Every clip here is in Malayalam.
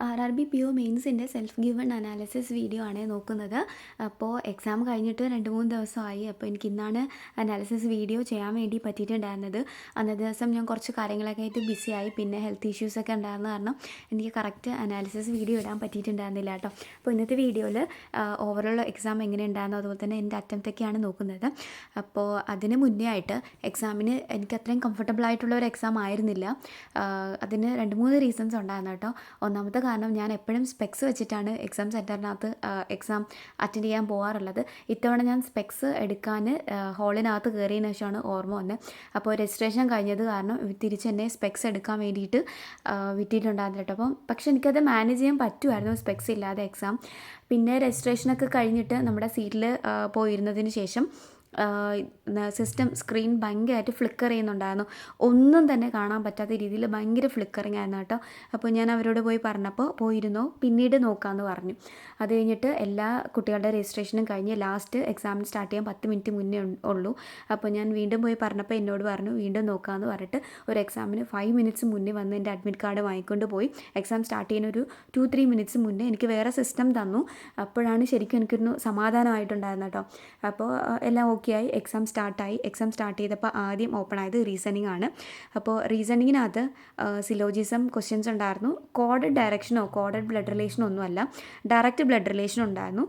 RRB PO മെയിൻസിൻ്റെ സെൽഫ് ഗിവൺ അനാലിസിസ് വീഡിയോ ആണ് നോക്കുന്നത്. അപ്പോൾ എക്സാം കഴിഞ്ഞിട്ട് 2-3 ദിവസമായി. അപ്പോൾ എനിക്ക് ഇന്നാണ് അനാലിസിസ് വീഡിയോ ചെയ്യാൻ വേണ്ടി പറ്റിയിട്ടുണ്ടായിരുന്നത്. അന്നത്തെ ദിവസം ഞാൻ കുറച്ച് കാര്യങ്ങളൊക്കെ ആയിട്ട് ബിസിയായി. പിന്നെ ഹെൽത്ത് ഇഷ്യൂസൊക്കെ ഉണ്ടായിരുന്ന കാരണം എനിക്ക് കറക്റ്റ് അനാലിസിസ് വീഡിയോ ഇടാൻ പറ്റിയിട്ടുണ്ടായിരുന്നില്ല കേട്ടോ. അപ്പോൾ ഇന്നത്തെ വീഡിയോയിൽ ഓവറോൾ എക്സാം എങ്ങനെ ഉണ്ടായിരുന്നു, അതുപോലെ തന്നെ എൻ്റെ അറ്റംപ്റ്റൊക്കെയാണ് നോക്കുന്നത്. അപ്പോൾ അതിന് മുന്നേ ആയിട്ട് എക്സാമിന് എനിക്ക് അത്രയും കംഫർട്ടബിൾ ആയിട്ടുള്ള ഒരു എക്സാം ആയിരുന്നില്ല. അതിന് 2-3 റീസൺസ് ഉണ്ടായിരുന്നു കേട്ടോ. ഒന്നാമത്തെ കാരണം, ഞാൻ എപ്പോഴും സ്പെക്സ് വെച്ചിട്ടാണ് എക്സാം സെൻറ്ററിനകത്ത് എക്സാം അറ്റൻഡ് ചെയ്യാൻ പോകാറുള്ളത്. ഇത്തവണ ഞാൻ സ്പെക്സ് എടുക്കാൻ ഹാളിനകത്ത് കയറിയതിന് ശേഷമാണ് ഓർമ്മ വന്നത്. അപ്പോൾ രജിസ്ട്രേഷൻ കഴിഞ്ഞത് കാരണം തിരിച്ച് എന്നെ സ്പെക്സ് എടുക്കാൻ വേണ്ടിയിട്ട് വിട്ടിട്ടുണ്ടായിരുന്നു കേട്ടോ. അപ്പം പക്ഷെ എനിക്കത് മാനേജ് ചെയ്യാൻ പറ്റുമായിരുന്നു സ്പെക്സ് ഇല്ലാതെ എക്സാം. പിന്നെ രജിസ്ട്രേഷനൊക്കെ കഴിഞ്ഞിട്ട് നമ്മുടെ സീറ്റിൽ പോയിരുന്നതിന് ശേഷം സിസ്റ്റം സ്ക്രീൻ ഭയങ്കരമായിട്ട് ഫ്ലിക്കർ ചെയ്യുന്നുണ്ടായിരുന്നു. ഒന്നും തന്നെ കാണാൻ പറ്റാത്ത രീതിയിൽ ഭയങ്കര ഫ്ലിക്കറിങ് ആയിരുന്നു കേട്ടോ. അപ്പോൾ ഞാൻ അവരോട് പോയി പറഞ്ഞപ്പോൾ പോയിരുന്നോ, പിന്നീട് നോക്കാമെന്ന് പറഞ്ഞു. അത് കഴിഞ്ഞിട്ട് എല്ലാ കുട്ടികളുടെ രജിസ്ട്രേഷനും കഴിഞ്ഞ് ലാസ്റ്റ് എക്സാമിന് സ്റ്റാർട്ട് ചെയ്യാൻ 10 മിനിറ്റ് മുന്നേ ഉള്ളൂ. അപ്പോൾ ഞാൻ വീണ്ടും പോയി പറഞ്ഞപ്പോൾ എന്നോട് പറഞ്ഞു വീണ്ടും നോക്കാമെന്ന് പറഞ്ഞിട്ട് ഒരു എക്സാമിന് 5 മിനിറ്റ്സ് മുന്നേ വന്ന് എൻ്റെ അഡ്മിറ്റ് കാർഡ് വാങ്ങിക്കൊണ്ട് പോയി. എക്സാം സ്റ്റാർട്ട് ചെയ്യുന്ന ഒരു 2-3 മിനിറ്റ്സ് മുന്നേ എനിക്ക് വേറെ സിസ്റ്റം തന്നു. അപ്പോഴാണ് ശരിക്കും എനിക്കൊരു സമാധാനമായിട്ടുണ്ടായിരുന്നു കേട്ടോ. അപ്പോൾ എല്ലാം ഓക്കെ ആയി. എക്സാം സ്റ്റാർട്ട് ചെയ്തപ്പോൾ ആദ്യം ഓപ്പൺ ആയത് റീസണിങ് ആണ്. അപ്പോൾ റീസണിങ്ങിനകത്ത് സിലോജിസം ക്വസ്റ്റ്യൻസ് ഉണ്ടായിരുന്നു. കോഡഡ് ഡയറക്ഷനോ കോഡഡ് ബ്ലഡ് റിലേഷനോ ഒന്നുമല്ല, ഡയറക്റ്റ് ബ്ലഡ് റിലേഷൻ ഉണ്ടായിരുന്നു.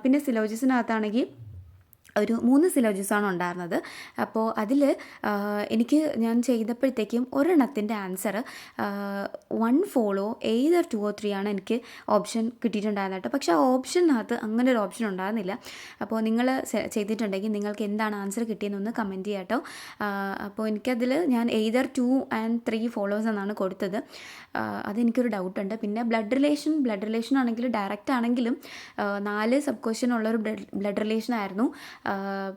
പിന്നെ സിലോജിസിനകത്താണെങ്കിൽ ഒരു 3 സിലോജിസാണ് ഉണ്ടായിരുന്നത്. അപ്പോൾ അതിൽ ഞാൻ ചെയ്തപ്പോഴത്തേക്കും ഒരെണ്ണത്തിൻ്റെ ആൻസർ 1 ഫോളോ എയ്തർ 2 or 3 ആണ് എനിക്ക് ഓപ്ഷൻ കിട്ടിയിട്ടുണ്ടായിരുന്നത് കേട്ടോ. പക്ഷേ ആ ഓപ്ഷനകത്ത് അങ്ങനെ ഒരു ഓപ്ഷൻ ഉണ്ടായിരുന്നില്ല. അപ്പോൾ നിങ്ങൾ ചെയ്തിട്ടുണ്ടെങ്കിൽ നിങ്ങൾക്ക് എന്താണ് ആൻസർ കിട്ടിയെന്നൊന്ന് കമൻറ്റ് ചെയ്യാം കേട്ടോ. അപ്പോൾ ഞാൻ എയ്തർ 2 and 3 ഫോളോസ് എന്നാണ് കൊടുത്തത്. അതെനിക്കൊരു ഡൗട്ടുണ്ട്. പിന്നെ ബ്ലഡ് റിലേഷൻ ആണെങ്കിൽ ഡയറക്റ്റ് ആണെങ്കിലും 4 സബ് ക്വസ്റ്റ്യൻ ഉള്ളൊരു ബ്ലഡ് റിലേഷൻ ആയിരുന്നു.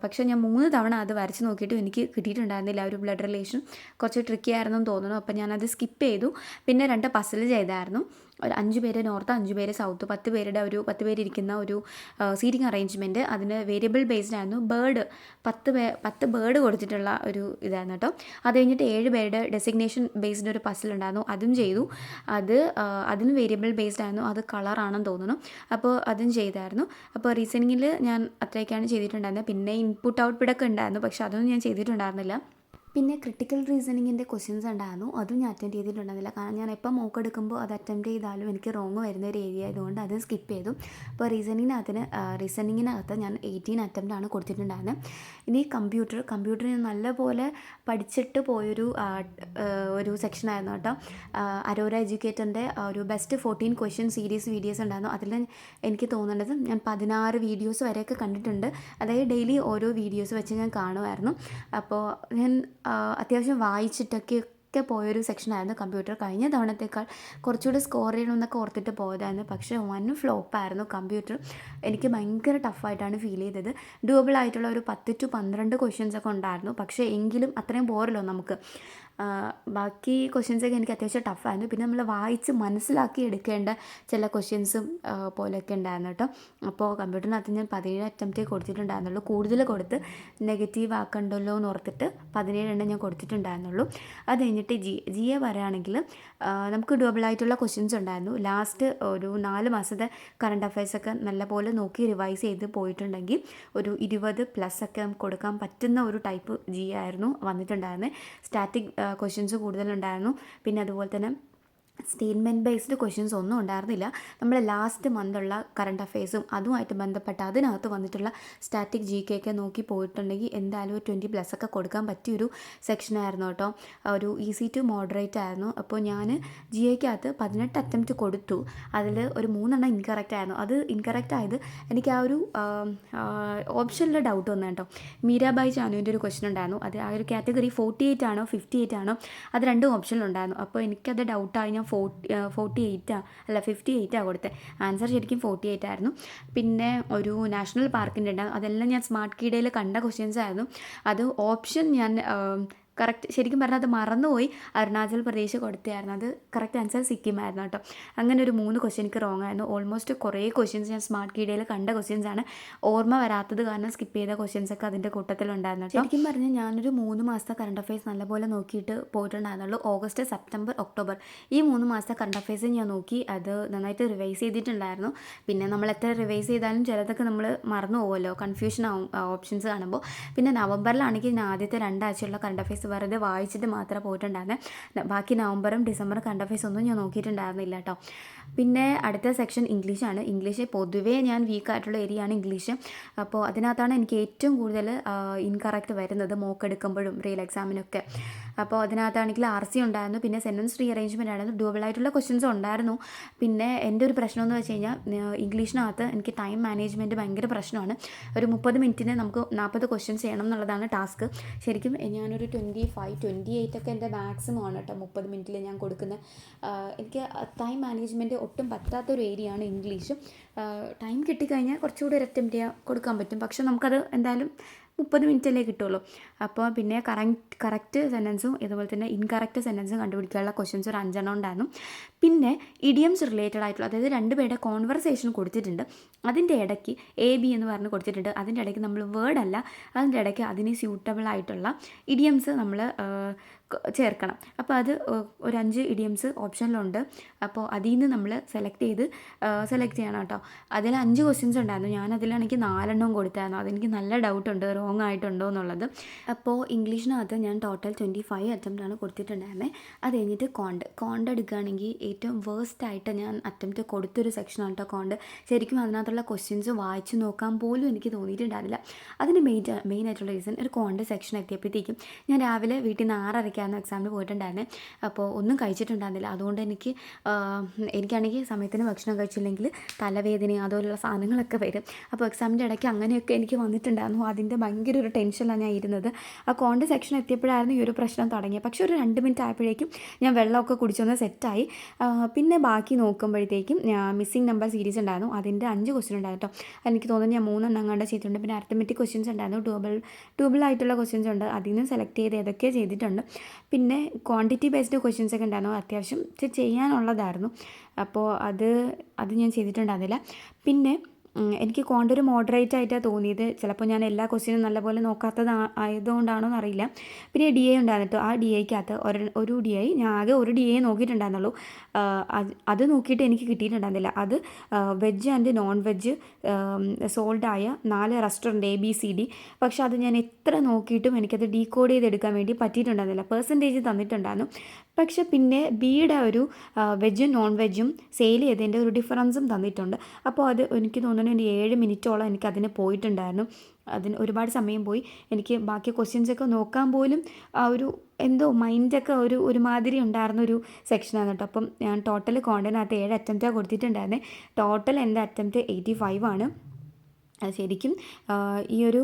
പക്ഷേ ഞാൻ 3 തവണ അത് വരച്ച് നോക്കിയിട്ടും എനിക്ക് കിട്ടിയിട്ടുണ്ടായിരുന്നില്ല. ഒരു ബ്ലഡ് റിലേഷൻ കുറച്ച് ട്രിക്കി ആയിരുന്നെന്ന് തോന്നുന്നു. അപ്പോൾ ഞാനത് സ്കിപ്പ് ചെയ്തു. പിന്നെ 2 പസിൽ ചെയ്തായിരുന്നു. ഒരു 5 പേര് നോർത്ത്, 5 പേര് സൗത്ത്, 10 പേരുടെ ഒരു 10 പേരിരിക്കുന്ന ഒരു സീറ്റിംഗ് അറേഞ്ച്മെൻറ്റ്. അതിന് വേരിയബിൾ ബേസ്ഡ് ആയിരുന്നു. 10 ബേർഡ് കൊടുത്തിട്ടുള്ള ഒരു ഇതായിരുന്നു കേട്ടോ. അത് കഴിഞ്ഞിട്ട് 7 പേരുടെ ഡെസിഗ്നേഷൻ ബേസ്ഡ് ഒരു പസിൽ ഉണ്ടായിരുന്നു, അതും ചെയ്തു. അതിന് വേരിയബിൾ ബേസ്ഡ് ആയിരുന്നു. അത് കളറാണെന്ന് തോന്നുന്നു. അപ്പോൾ അതും ചെയ്തായിരുന്നു. അപ്പോൾ റീസണിങ്ങിൽ ഞാൻ അത്രയൊക്കെയാണ് ചെയ്തിട്ടുണ്ടായിരുന്നത്. പിന്നെ ഇൻപുട്ട് ഔട്ട്പുട്ടൊക്കെ ഉണ്ടായിരുന്നു, പക്ഷെ അതൊന്നും ഞാൻ ചെയ്തിട്ടുണ്ടായിരുന്നില്ല. പിന്നെ ക്രിട്ടിക്കൽ റീസണിങ്ങിൻ്റെ ക്വസ്റ്റ്യൻസ് ഉണ്ടായിരുന്നു, അതും ഞാൻ അറ്റൻഡ് ചെയ്തിട്ടുണ്ടായിരുന്നില്ല. കാരണം ഞാൻ എപ്പോൾ മോക്ക് എടുക്കുമ്പോൾ അത് അറ്റൻഡ് ചെയ്താലും എനിക്ക് റോങ് വരുന്ന ഒരു ഏരിയ ആയതുകൊണ്ട് അത് സ്കിപ്പ് ചെയ്തു. അപ്പോൾ റീസണിങ്ങിനകത്ത് ഞാൻ 18 അറ്റംപ്റ്റ് ആണ് കൊടുത്തിട്ടുണ്ടായിരുന്നത്. ഇനി കമ്പ്യൂട്ടർ ഞാൻ നല്ലപോലെ പഠിച്ചിട്ട് പോയൊരു ഒരു സെക്ഷനായിരുന്നു കേട്ടോ. അരോര എഡ്യൂക്കേറ്ററിൻ്റെ ഒരു ബെസ്റ്റ് 14 ക്വസ്റ്റ്യൻ സീരീസ് വീഡിയോസ് ഉണ്ടായിരുന്നു. അതിൽ എനിക്ക് തോന്നുന്നത് ഞാൻ 16 വീഡിയോസ് വരെയൊക്കെ കണ്ടിട്ടുണ്ട്. അതായത് ഡെയിലി ഓരോ വീഡിയോസ് വെച്ച് ഞാൻ കാണുമായിരുന്നു. അപ്പോൾ ഞാൻ അത്യാവശ്യം വായിച്ചിട്ടൊക്കെ പോയൊരു സെക്ഷനായിരുന്നു കമ്പ്യൂട്ടർ. കഴിഞ്ഞ തവണത്തേക്കാൾ കുറച്ചുകൂടി സ്കോർ ചെയ്യണമെന്നൊക്കെ ഓർത്തിട്ട് പോയതായിരുന്നു. പക്ഷേ 1 ഫ്ലോപ്പായിരുന്നു കമ്പ്യൂട്ടർ. എനിക്ക് ഭയങ്കര ടഫായിട്ടാണ് ഫീൽ ചെയ്തത്. ഡ്യൂബിൾ ആയിട്ടുള്ള ഒരു 10 to 12 ക്വസ്റ്റ്യൻസൊക്കെ ഉണ്ടായിരുന്നു. പക്ഷേ എങ്കിലും അത്രയും പോരല്ലോ നമുക്ക്. ബാക്കി ക്വസ്റ്റ്യൻസൊക്കെ എനിക്ക് അത്യാവശ്യം ടഫായിരുന്നു. പിന്നെ നമ്മൾ വായിച്ച് മനസ്സിലാക്കി എടുക്കേണ്ട ചില ക്വസ്റ്റ്യൻസും പോലെയൊക്കെ ഉണ്ടായിരുന്നു കേട്ടോ. അപ്പോൾ കമ്പ്യൂട്ടറിനകത്ത് ഞാൻ 17 അറ്റംപ്റ്റേ കൊടുത്തിട്ടുണ്ടായിരുന്നുള്ളൂ. കൂടുതൽ കൊടുത്ത് നെഗറ്റീവ് ആക്കണ്ടല്ലോ എന്ന് ഓർത്തിട്ട് 17 എണ്ണം ഞാൻ കൊടുത്തിട്ടുണ്ടായിരുന്നുള്ളൂ. അത് കഴിഞ്ഞിട്ട് ജി എ പറയുകയാണെങ്കിൽ നമുക്ക് ഡബിളായിട്ടുള്ള ക്വസ്റ്റ്യൻസ് ഉണ്ടായിരുന്നു. ലാസ്റ്റ് ഒരു 4 മാസത്തെ കറണ്ട് അഫയേഴ്സൊക്കെ നല്ലപോലെ നോക്കി റിവൈസ് ചെയ്ത് പോയിട്ടുണ്ടെങ്കിൽ ഒരു 20+ ഒക്കെ നമുക്ക് കൊടുക്കാൻ പറ്റുന്ന ഒരു ടൈപ്പ് ജി ആയിരുന്നു വന്നിട്ടുണ്ടായിരുന്നത്. സ്റ്റാറ്റിക് ക്വസ്റ്റ്യൻസ് കൂടുതലുണ്ടായിരുന്നു. പിന്നെ അതുപോലെ തന്നെ സ്റ്റേറ്റ്മെൻറ്റ് ബേസ്ഡ് ക്വസ്റ്റ്യൻസ് ഒന്നും ഉണ്ടായിരുന്നില്ല. നമ്മൾ ലാസ്റ്റ് മന്തുള്ള കറണ്ട് അഫയേഴ്സും അതുമായിട്ട് ബന്ധപ്പെട്ട് അതിനകത്ത് വന്നിട്ടുള്ള സ്റ്റാറ്റിക് GK ഒക്കെ നോക്കി പോയിട്ടുണ്ടെങ്കിൽ എന്തായാലും ഒരു 20+ ഒക്കെ കൊടുക്കാൻ പറ്റിയൊരു സെക്ഷനായിരുന്നു കേട്ടോ. ഒരു ഈസി ടു മോഡറേറ്റ് ആയിരുന്നു. അപ്പോൾ ഞാൻ GAക്കകത്ത് 18 അറ്റംപ്റ്റ് കൊടുത്തു. അതിൽ ഒരു 3 എണ്ണം ഇൻകറക്റ്റ് ആയിരുന്നു. അത് ഇൻകറക്റ്റ് ആയത് എനിക്ക് ആ ഒരു ഓപ്ഷനിൽ ഡൗട്ട് വന്നു കേട്ടോ. മീരാബായി ചാനുവിൻ്റെ ഒരു ക്വസ്റ്റ്യൻ ഉണ്ടായിരുന്നു. അത് ആ ഒരു കാറ്റഗറി 48 ആണോ 58 ആണോ, അത് 2 ഓപ്ഷനിലുണ്ടായിരുന്നു. അപ്പോൾ എനിക്കത് ഡൗട്ടായി. ഞാൻ 58 കൊടുത്തത്. ആൻസർ ശരിക്കും 48 ആയിരുന്നു. പിന്നെ ഒരു നാഷണൽ പാർക്കിൻ്റെ ഉണ്ടാകും. അതെല്ലാം ഞാൻ സ്മാർട്ട് കീഡയിൽ കണ്ട ക്വസ്റ്റ്യൻസ് ആയിരുന്നു. അത് ഓപ്ഷൻ ഞാൻ കറക്റ്റ് ശരിക്കും പറഞ്ഞാൽ അത് മറന്നുപോയി. അരുണാചൽ പ്രദേശ് കൊടുത്തതായിരുന്നു. അത് കറക്റ്റ് ആൻസർ സിക്കിമായിരുന്നു കേട്ടോ. അങ്ങനെ ഒരു 3 ക്വസ്റ്റ്യൻ എനിക്ക് റോങ് ആയിരുന്നു. ഓൾമോസ്റ്റ് കുറേ ക്വസ്റ്റ്യൻസ് ഞാൻ സ്മാർട്ട് കീഡയിൽ കണ്ട ക്വസ്റ്റ്യൻസ് ആണ്. ഓർമ്മ വരാത്തത് കാരണം സ്കിപ്പ് ചെയ്ത ക്വസ്റ്റ്യൻസ് ഒക്കെ അതിൻ്റെ കൂട്ടത്തിലുണ്ടായിരുന്നു കേട്ടോ. ശരിക്കും പറഞ്ഞാൽ ഞാനൊരു 3 മാസത്തെ കറണ്ട് അഫയേഴ്സ് നല്ലപോലെ നോക്കിയിട്ട് പോയിട്ടുണ്ടായിരുന്നുള്ളൂ. ഓഗസ്റ്റ്, സെപ്റ്റംബർ, ഒക്ടോബർ ഈ 3 മാസത്തെ കറണ്ട് അഫയേഴ്സ് ഞാൻ നോക്കി. അത് നന്നായിട്ട് റിവൈസ് ചെയ്തിട്ടുണ്ടായിരുന്നു. പിന്നെ നമ്മൾ എത്ര റിവൈസ് ചെയ്താലും ചിലതൊക്കെ നമ്മൾ മറന്നു പോകുമല്ലോ, കൺഫ്യൂഷൻ ആവും ഓപ്ഷൻസ് കാണുമ്പോൾ. പിന്നെ നവംബറിലാണെങ്കിൽ ഞാൻ ആദ്യത്തെ 2 ആഴ്ചയുള്ള കറണ്ട് അഫയേഴ്സ് വെറുതെ വായിച്ചിട്ട് മാത്രമേ പോയിട്ടുണ്ടായിരുന്നത്. ബാക്കി നവംബറും ഡിസംബറും കറണ്ട് അഫയേഴ്സ് ഒന്നും ഞാൻ നോക്കിയിട്ടുണ്ടായിരുന്നില്ല കേട്ടോ. പിന്നെ അടുത്ത സെക്ഷൻ ഇംഗ്ലീഷാണ്. ഇംഗ്ലീഷ് പൊതുവേ ഞാൻ വീക്കായിട്ടുള്ള ഏരിയയാണ് ഇംഗ്ലീഷ്. അപ്പോൾ അതിനകത്താണ് എനിക്ക് ഏറ്റവും കൂടുതൽ ഇൻകറക്റ്റ് വരുന്നത് മോക്ക് എടുക്കുമ്പോഴും റിയൽ എക്സാമിനൊക്കെ. അപ്പോൾ അതിനകത്താണെങ്കിൽ RC ഉണ്ടായിരുന്നു, പിന്നെ സെൻറ്റൻസ് റീഅറേഞ്ച്മെൻ്റ് ആയിരുന്നു, ഡ്യൂബിളായിട്ടുള്ള ക്വസ്റ്റ്യൻസും ഉണ്ടായിരുന്നു. പിന്നെ എൻ്റെ ഒരു പ്രശ്നം എന്ന് വെച്ച് കഴിഞ്ഞാൽ ഇംഗ്ലീഷിനകത്ത് എനിക്ക് ടൈം മാനേജ്മെൻറ്റ് ഭയങ്കര പ്രശ്നമാണ്. ഒരു 30 മിനിറ്റിന് നമുക്ക് 40 ക്വസ്റ്റ്യൻസ് ചെയ്യണം എന്നുള്ളതാണ് ടാസ്ക്. ശരിക്കും ഞാനൊരു 28 ഒക്കെ എൻ്റെ മാക്സിമം ആണ് കേട്ടോ 30 മിനിറ്റിൽ ഞാൻ കൊടുക്കുന്നത്. എനിക്ക് ടൈം മാനേജ്മെൻറ്റ് ഒട്ടും പറ്റാത്തൊരു ഏരിയയാണ് ഇംഗ്ലീഷ്. ടൈം കിട്ടിക്കഴിഞ്ഞാൽ കുറച്ചുകൂടി ഒരു അറ്റംപ്റ്റ് കൊടുക്കാൻ പറ്റും. പക്ഷെ നമുക്കത് എന്തായാലും 30 മിനിറ്റല്ലേ കിട്ടുള്ളൂ. അപ്പോൾ പിന്നെ കറക്റ്റ് സെൻറ്റൻസും ഇതുപോലെ തന്നെ ഇൻകറക്റ്റ് സെൻറ്റൻസും കണ്ടുപിടിക്കാനുള്ള ക്വസ്റ്റ്യൻസ് ഒരു 5 ഉണ്ടായിരുന്നു. പിന്നെ ഇഡിയംസ് റിലേറ്റഡ് ആയിട്ടുള്ള, അതായത് 2 പേരുടെ കോൺവെർസേഷൻ കൊടുത്തിട്ടുണ്ട്. അതിൻ്റെ ഇടയ്ക്ക് AB എന്ന് പറഞ്ഞ് കൊടുത്തിട്ടുണ്ട്. അതിൻ്റെ ഇടയ്ക്ക് നമ്മൾ വേർഡ് അല്ല, അതിൻ്റെ ഇടയ്ക്ക് അതിന് സ്യൂട്ടബിൾ ആയിട്ടുള്ള ഇഡിയംസ് നമ്മൾ ചേർക്കണം. അപ്പോൾ അത് ഒരു 5 ഇഡിയംസ് ഓപ്ഷനിലുണ്ട്. അപ്പോൾ അതിൽ നിന്ന് നമ്മൾ സെലക്ട് ചെയ്യണം കേട്ടോ. അതിൽ 5 ക്വസ്റ്റ്യൻസ് ഉണ്ടായിരുന്നു. ഞാൻ അതിലാണെങ്കിൽ 4 കൊടുത്തായിരുന്നു. അതെനിക്ക് നല്ല ഡൗട്ടുണ്ട് റോങ് ആയിട്ടുണ്ടോ എന്നുള്ളത്. അപ്പോൾ ഇംഗ്ലീഷിനകത്ത് ഞാൻ ടോട്ടൽ 25 അറ്റംപ്റ്റാണ് കൊടുത്തിട്ടുണ്ടായിരുന്നത്. അത് കഴിഞ്ഞിട്ട് കോണ്ട് എടുക്കുകയാണെങ്കിൽ ഏറ്റവും വേഴ്സ്റ്റായിട്ട് ഞാൻ അറ്റംപ്റ്റ് കൊടുത്തൊരു സെക്ഷനാണ് കേട്ടോ കോണ്ട്. ശരിക്കും അതിനകത്തുള്ള ക്വസ്റ്റ്യൻസ് വായിച്ച് നോക്കാൻ പോലും എനിക്ക് തോന്നിയിട്ടുണ്ടായിരുന്നില്ല. അതിന് മെയിൻ ആയിട്ടുള്ള റീസൺ, ഒരു കോണ്ട് സെക്ഷൻ എത്തിയപ്പോഴത്തേക്കും ഞാൻ രാവിലെ വീട്ടിൽ നിന്ന് 6:30 എക്സാമിന് പോയിട്ടുണ്ടായിരുന്നത്. അപ്പോൾ ഒന്നും കഴിച്ചിട്ടുണ്ടായിരുന്നില്ല. അതുകൊണ്ട് എനിക്കാണെങ്കിൽ സമയത്തിന് ഭക്ഷണം കഴിച്ചില്ലെങ്കിൽ തലവേദന അതുപോലുള്ള സാധനങ്ങളൊക്കെ വരും. അപ്പോൾ എക്സാമിൻ്റെ ഇടയ്ക്ക് അങ്ങനെയൊക്കെ എനിക്ക് വന്നിട്ടുണ്ടായിരുന്നു. അതിൻ്റെ ഭയങ്കര ഒരു ടെൻഷനിലാണ് ഞാൻ ഇരുന്നത്. ആ കോണ്ട് സെക്ഷൻ എത്തിയപ്പോഴായിരുന്നു ഈ ഒരു പ്രശ്നം തുടങ്ങിയത്. പക്ഷേ ഒരു 2 മിനിറ്റ് ആയപ്പോഴേക്കും ഞാൻ വെള്ളമൊക്കെ കുടിച്ചൊന്ന് സെറ്റായി. പിന്നെ ബാക്കി നോക്കുമ്പോഴത്തേക്കും മിസ്സിംഗ് നമ്പർ സീരീസ് ഉണ്ടായിരുന്നു. അതിൻ്റെ 5 ക്വസ്റ്റ്യൻ ഉണ്ടായിരുന്നു കേട്ടോ. എനിക്ക് തോന്നുന്നു ഞാൻ 3 എങ്ങാണ്ട് ചെയ്തിട്ടുണ്ട്. പിന്നെ അരിത്തമെറ്റിക് ക്വസ്റ്റ്യൻസ് ഉണ്ടായിരുന്നു, ഡ്യൂബിൾ ആയിട്ടുള്ള ക്വസ്റ്റ്യൻസ് ഉണ്ട്. അതിൽ നിന്ന് സെലക്ട് ചെയ്ത് ഏതൊക്കെ ചെയ്തിട്ടുണ്ട്. പിന്നെ ക്വാണ്ടിറ്റി ബേസ്ഡ് ക്വസ്റ്റ്യൻസ് ഒക്കെ ഉണ്ടായിരുന്നു. അത്യാവശ്യം ചെയ്യാനുള്ളതായിരുന്നു. അപ്പോൾ അത് ഞാൻ ചെയ്തിട്ടുണ്ടായിരുന്നില്ല. പിന്നെ എനിക്ക് ഒരു മോഡറേറ്റ് ആയിട്ടാണ് തോന്നിയത്. ചിലപ്പോൾ ഞാൻ എല്ലാ ക്വസ്റ്റ്യനും നല്ലപോലെ നോക്കാത്തത് ആയതുകൊണ്ടാണോ എന്നറിയില്ല. പിന്നെ DA ഉണ്ടായിരുന്നു. ആ DAക്കകത്ത് ഒരു DA ഞാൻ ആകെ ഒരു DA നോക്കിയിട്ടുണ്ടായിരുന്നുള്ളൂ. അത് നോക്കിയിട്ട് എനിക്ക് കിട്ടിയിട്ടുണ്ടായിരുന്നില്ല. അത് വെജ് ആൻഡ് നോൺ വെജ് സോൾഡായ 4 റെസ്റ്റോറൻറ്റ് ABCD. പക്ഷെ അത് ഞാൻ എത്ര നോക്കിയിട്ടും എനിക്കത് ഡീകോഡ് ചെയ്തെടുക്കാൻ വേണ്ടി പറ്റിയിട്ടുണ്ടായിരുന്നില്ല. പെർസെൻറ്റേജ് തന്നിട്ടുണ്ടായിരുന്നു. പക്ഷെ പിന്നെ Bയുടെ ഒരു വെജും നോൺ വെജും സെയിൽ ചെയ്തതിൻ്റെ ഒരു ഡിഫറൻസും തന്നിട്ടുണ്ട്. അപ്പോൾ അത് എനിക്ക് തോന്നുന്നു ഒരു 7 മിനിറ്റോളം എനിക്കതിന് പോയിട്ടുണ്ടായിരുന്നു. അതിന് ഒരുപാട് സമയം പോയി. എനിക്ക് ബാക്കി ക്വസ്റ്റ്യൻസൊക്കെ നോക്കാൻ പോലും ആ ഒരു എന്തോ മൈൻഡൊക്കെ ഒരുമാതിരി ഉണ്ടായിരുന്നൊരു സെക്ഷനാണ് കേട്ടോ. അപ്പം ഞാൻ ടോട്ടൽ കോണ്ടിനകത്ത് 7 അറ്റംപ്റ്റാണ് കൊടുത്തിട്ടുണ്ടായിരുന്നത്. ടോട്ടൽ എൻ്റെ അറ്റംപ്റ്റ് 85 ആണ്. ശരിക്കും ഈ ഒരു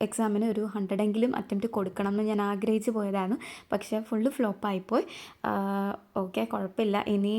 എക്സാമിന് ഒരു 100 അറ്റംപ്റ്റ് കൊടുക്കണം എന്ന് ഞാൻ ആഗ്രഹിച്ച് പോയതാണ്. പക്ഷേ ഫുള്ള് ഫ്ലോപ്പായിപ്പോയി. ഓക്കെ, കുഴപ്പമില്ല. ഇനി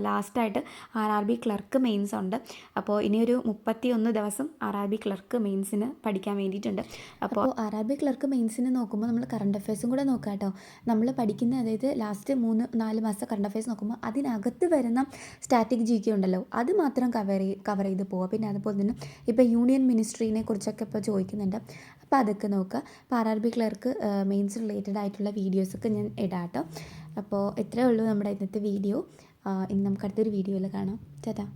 ലാസ്റ്റായിട്ട് RRB ക്ലർക്ക് മെയിൻസ് ഉണ്ട്. അപ്പോൾ ഇനിയൊരു 31 ദിവസം RRB ക്ലർക്ക് മെയിൻസിന് പഠിക്കാൻ വേണ്ടിയിട്ടുണ്ട്. അപ്പോൾ RRB ക്ലർക്ക് മെയിൻസിന് നോക്കുമ്പോൾ നമ്മൾ കറണ്ട് അഫയേഴ്സും കൂടെ നോക്കാം കേട്ടോ. നമ്മൾ പഠിക്കുന്ന, അതായത് ലാസ്റ്റ് 3-4 മാസത്തെ കറണ്ട് അഫയേഴ്സ് നോക്കുമ്പോൾ അതിനകത്ത് വരുന്ന സ്റ്റാറ്റിക് GK ഉണ്ടല്ലോ, അത് മാത്രം കവർ ചെയ്ത് പോവുക. പിന്നെ അതുപോലെ തന്നെ ഇപ്പോൾ യൂണിയൻ മിനിസ്ട്രീനെ കുറിച്ചൊക്കെ ഇപ്പോൾ ചോദിക്കുന്നുണ്ട്. അപ്പോൾ അതൊക്കെ നോക്കുക. അപ്പോൾ RRB ക്ലർക്ക് മെയിൻസ് റിലേറ്റഡ് ആയിട്ടുള്ള വീഡിയോസൊക്കെ ഞാൻ ഇടാം കേട്ടോ. അപ്പോൾ ഇത്രയേ ഉള്ളൂ നമ്മുടെ ഇന്നത്തെ വീഡിയോ. ഇനി നമുക്ക് അടുത്തൊരു വീഡിയോയിൽ കാണാം. ടാറ്റാ.